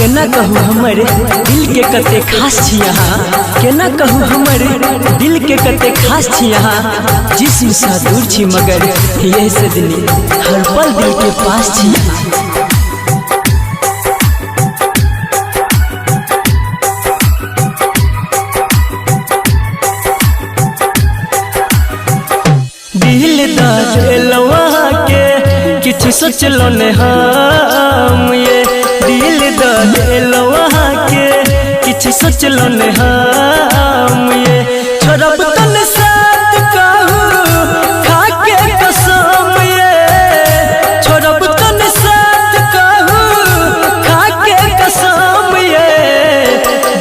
केना कहू हमर दिल के कते खास छी यहाँ, केना कहू हमर दिल के कते खास छी यहाँ। जिस्म सा दूर छी मगर ये सजनी हर पल दिल के पास छी। दिल दलवा के किछ सोचलो ने हम, ये दिल दलवा के किछ सोचलो ने हम। ये छोड़ब तन साथ कहू खा के कसम, ये छोड़ब तन साथ कहू खा के कसम। ये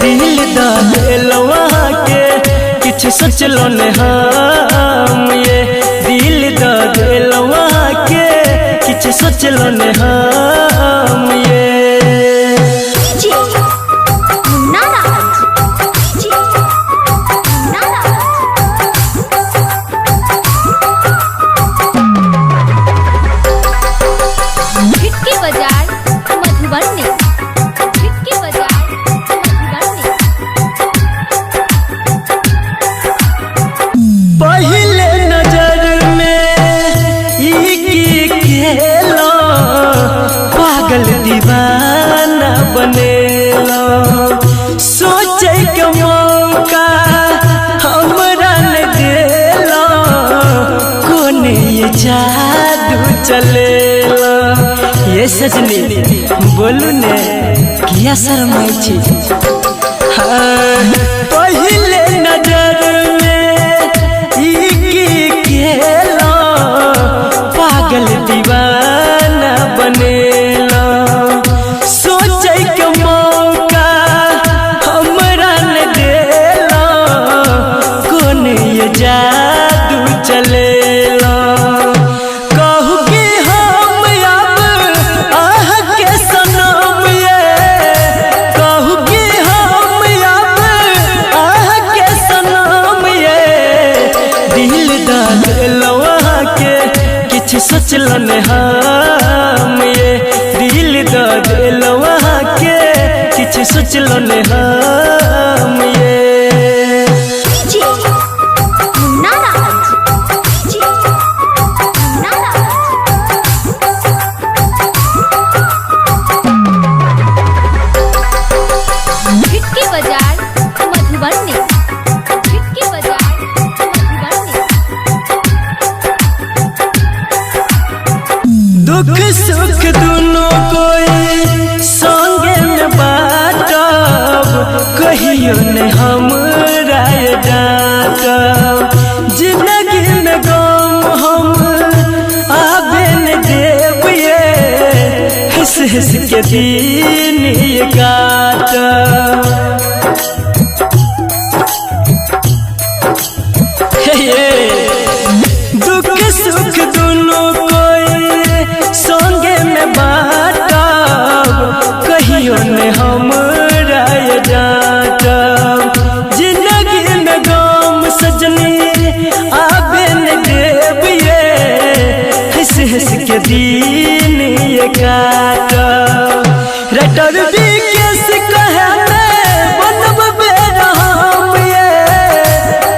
दिल दलवा के किछ सोचलो ने हम, ये दिल दलवा के किछ सोचलो ने हम। ये पहले नजर में खेलो पागल दीवाना बनेलो, सोचे के मौका हमरा न देलो, कोने ये जादू चलेलो। ये सजनी बोलू ने किया शर्माई छी। पहले नजर खेलो पागल दीवाना बनेलो, सोचे के मौका हमरा न देलो, कोन ये जादू चलेलो। कहू कि हम अब आह के सनम, ये कहू कि हम अब आह के सनम। ये दिल दलवा के किछ सोचलो ने हम, ये दिल दलवा के किछ सोचलो ने हम। ये दुख सुख दोनों कोई संगे में बाटब, कहियो ने हमरा डांटब। जिंदगी में गम हम आबे न देब, ये हंस हंस के दिन ये काटब। दुख सुख दोनों संगे में बाटब, कहियो ने हमरा डांटब। जिंदगी में गम सजनी आबे न देब, ये हंस हंस के दिन ये काटब। राइटर विकेश कहे बनब बेरहम, ये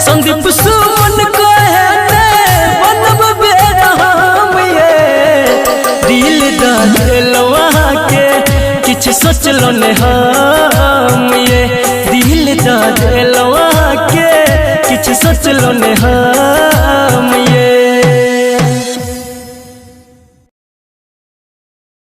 संदीप सुमन कहे बनब बेरहम। ये दिल दलवा के किछ सोचलो ने हम, ये दिल दलवा के किछ सोचलो ने हम।